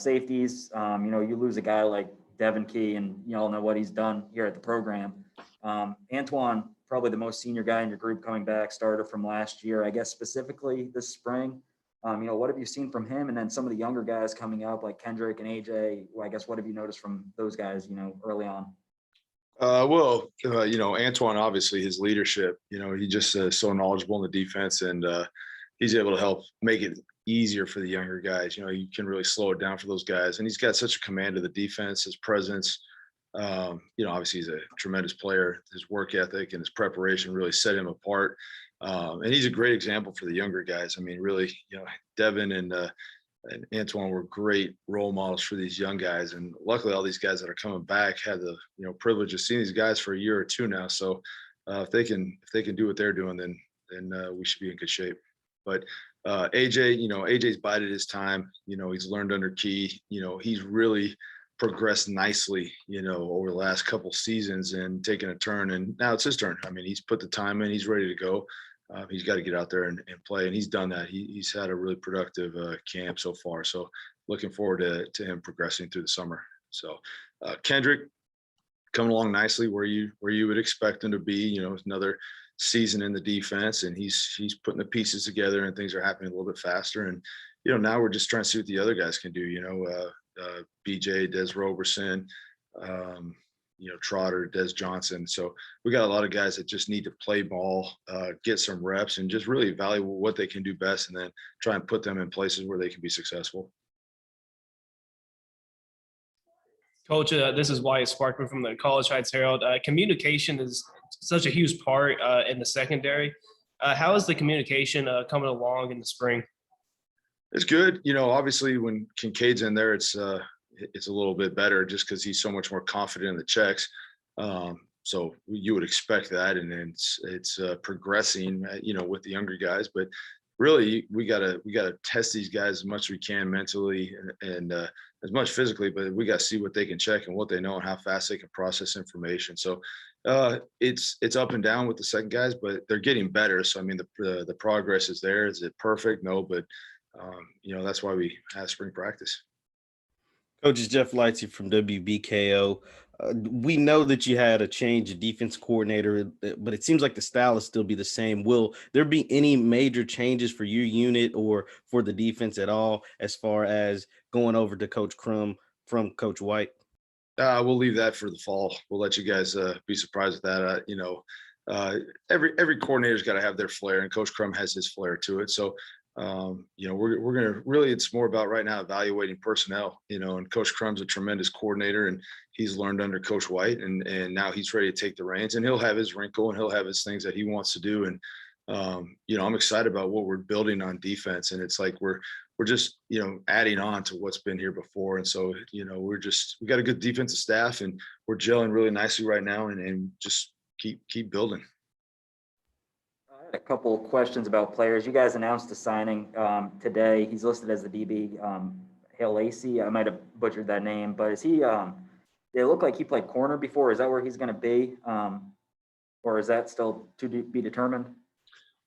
safeties, you lose a guy like Devin Key, and you all know what he's done here at the program. Antoine, probably the most senior guy in your group coming back, starter from last year, I guess specifically this spring. What have you seen from him? And then some of the younger guys coming up like Kendrick and AJ, well, I guess what have you noticed from those guys, early on? Antoine, obviously his leadership, he just so knowledgeable in the defense, and he's able to help make it easier for the younger guys. You can really slow it down for those guys, and he's got such a command of the defense, his presence. Obviously he's a tremendous player. His work ethic and his preparation really set him apart. And he's a great example for the younger guys. I mean, really, Devin and Antoine were great role models for these young guys. And luckily all these guys that are coming back had the, privilege of seeing these guys for a year or two now. So if they can do what they're doing, then we should be in good shape. But AJ's bided his time. He's learned under Key. He's really progressed nicely, over the last couple seasons and taken a turn. And now it's his turn. I mean, he's put the time in. He's ready to go. He's got to get out there and play, and he's done that. He's had a really productive camp so far. So looking forward to him progressing through the summer. So Kendrick coming along nicely where you would expect him to be. Another season in the defense, and he's putting the pieces together, and things are happening a little bit faster. And now we're just trying to see what the other guys can do. BJ, Des Roberson, Trotter, Des Johnson. So we got a lot of guys that just need to play ball, get some reps, and just really evaluate what they can do best, and then try and put them in places where they can be successful. Coach, this is Wyatt Sparkman from the College Heights Herald. Communication is such a huge part in the secondary. How is the communication coming along in the spring? It's good. Obviously when Kincaid's in there, it's a little bit better just because he's so much more confident in the checks. So you would expect that, and then it's progressing, with the younger guys. But really, we gotta test these guys as much as we can mentally and as much physically. But we gotta see what they can check and what they know and how fast they can process information. So it's up and down with the second guys, but they're getting better. So I mean, the progress is there. Is it perfect? No, but that's why we have spring practice. Coach, is Jeff Lightsey from WBKO. We know that you had a change of defense coordinator, but it seems like the style will still be the same. Will there be any major changes for your unit or for the defense at all as far as going over to Coach Crum from Coach White? We'll leave that for the fall. We'll let you guys be surprised with that. Every coordinator's got to have their flair, and Coach Crum has his flair to it. So we're going to really, it's more about right now evaluating personnel, and Coach Crum's a tremendous coordinator, and he's learned under Coach White, and now he's ready to take the reins, and he'll have his wrinkle and he'll have his things that he wants to do. And, I'm excited about what we're building on defense, and it's like, we're just, adding on to what's been here before. And so, we got a good defensive staff, and we're gelling really nicely right now, and just keep building. A couple of questions about players. You guys announced a signing today. He's listed as the DB, Hale Lacey. I might have butchered that name, but is he? It looked like he played corner before. Is that where he's going to be, or is that still to be determined?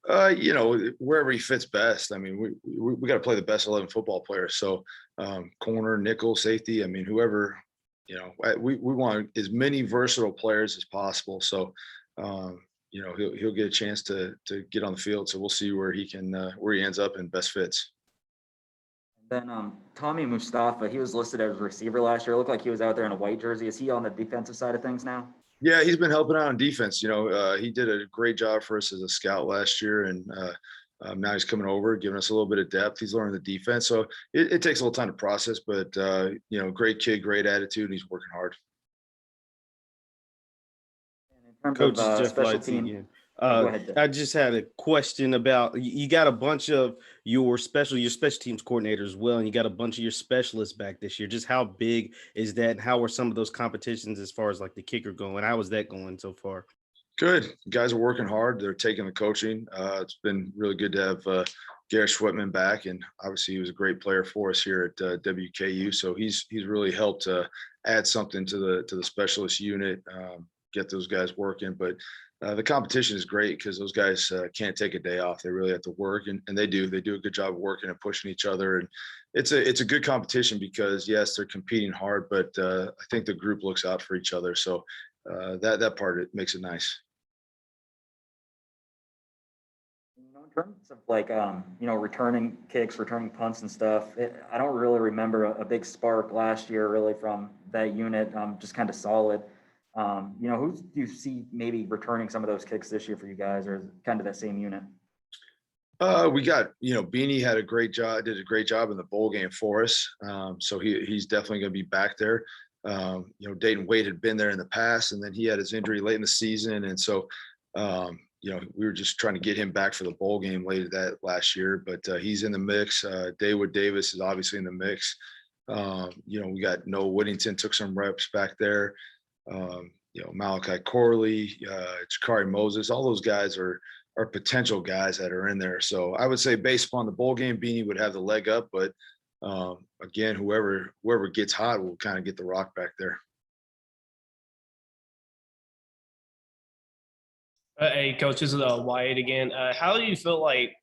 Wherever he fits best. I mean, we got to play the best 11 football players. So corner, nickel, safety. I mean, whoever. We want as many versatile players as possible. So. He'll get a chance to get on the field. So we'll see where he ends up and best fits. Then Tommy Mustafa, he was listed as a receiver last year. It looked like he was out there in a white jersey. Is he on the defensive side of things now? Yeah, he's been helping out on defense. He did a great job for us as a scout last year, and now he's coming over, giving us a little bit of depth. He's learning the defense. So it takes a little time to process, but great kid, great attitude, and he's working hard. Coach Jeff Lightsey. I just had a question about, you got a bunch of your special teams coordinators as well, and you got a bunch of your specialists back this year. Just how big is that? And how are some of those competitions as far as like the kicker going? How is that going so far? Good. Guys are working hard. They're taking the coaching. It's been really good to have Garrett Schwitman back, and obviously he was a great player for us here at WKU. So he's really helped add something to the specialist unit. Get those guys working. But The competition is great because those guys can't take a day off. They really have to work, and they do. They do a good job of working and pushing each other. And it's a good competition because yes, they're competing hard, but I think the group looks out for each other. So that part it makes it nice. In terms of like, returning kicks, returning punts and stuff, I don't really remember a big spark last year really from that unit, just kind of solid. Who do you see maybe returning some of those kicks this year for you guys, or is it kind of that same unit? We got, Beanie had a great job, did a great job in the bowl game for us. So he's definitely going to be back there. Dayton Wade had been there in the past, and then he had his injury late in the season. And so, we were just trying to get him back for the bowl game late that last year, but he's in the mix. David Davis is obviously in the mix. We got Noah Whittington took some reps back there. Malachi Corley, Jakari Moses, all those guys are potential guys that are in there. So I would say based upon the bowl game, Beanie would have the leg up, but again, whoever gets hot will kind of get the rock back there. Hey, coach, this is Wyatt again. How do you feel like,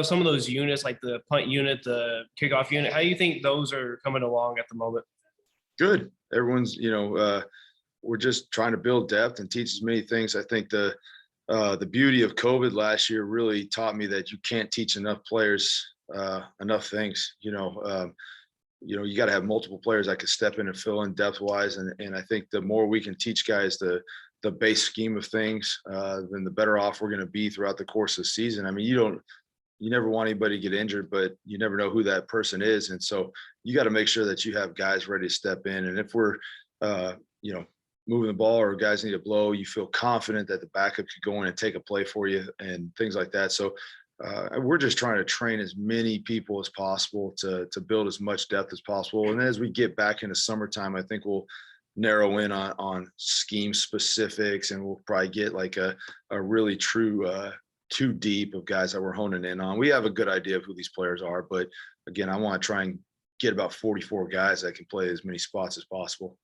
some of those units, like the punt unit, the kickoff unit, how do you think those are coming along at the moment? Good. Everyone's, we're just trying to build depth and teach as many things. I think the beauty of COVID last year really taught me that you can't teach enough players enough things. You got to have multiple players that can step in and fill in depth wise. And I think the more we can teach guys the base scheme of things, then the better off we're going to be throughout the course of the season. I mean, you never want anybody to get injured, but you never know who that person is. And so you got to make sure that you have guys ready to step in. And if we're, moving the ball or guys need a blow, you feel confident that the backup could go in and take a play for you and things like that. So we're just trying to train as many people as possible to build as much depth as possible. And then as we get back into summertime, I think we'll narrow in on scheme specifics, and we'll probably get like a really true too deep of guys that we're honing in on. We have a good idea of who these players are, but again, I want to try and get about 44 guys that can play as many spots as possible.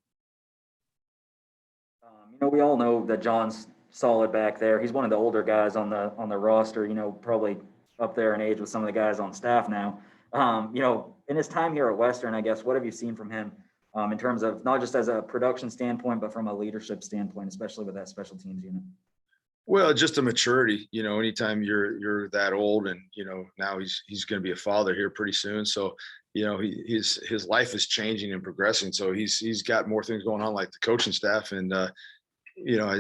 We all know that John's solid back there. He's one of the older guys on the roster, probably up there in age with some of the guys on staff now. In his time here at Western, I guess, what have you seen from him in terms of not just as a production standpoint, but from a leadership standpoint, especially with that special teams unit? Well, just a maturity, anytime you're that old, and, now he's going to be a father here pretty soon. So, his life is changing and progressing. So he's got more things going on, like the coaching staff. And,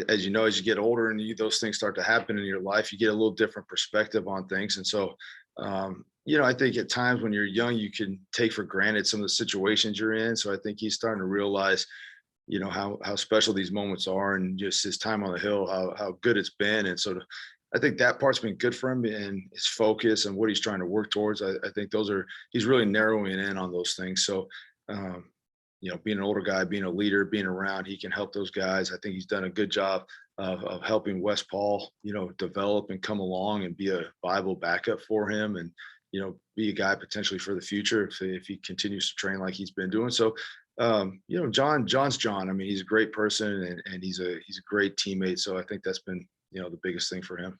as you get older and those things start to happen in your life, you get a little different perspective on things. And so, I think at times when you're young, you can take for granted some of the situations you're in. So I think he's starting to realize, how special these moments are, and just his time on the hill, how good it's been. And so I think that part's been good for him, and his focus and what he's trying to work towards. I think he's really narrowing in on those things. So, being an older guy, being a leader, being around, he can help those guys. I think he's done a good job of helping West Paul, develop and come along and be a viable backup for him, and, be a guy potentially for the future if he continues to train like he's been doing. So, John's John. I mean, he's a great person, and he's a great teammate. So I think that's been, the biggest thing for him.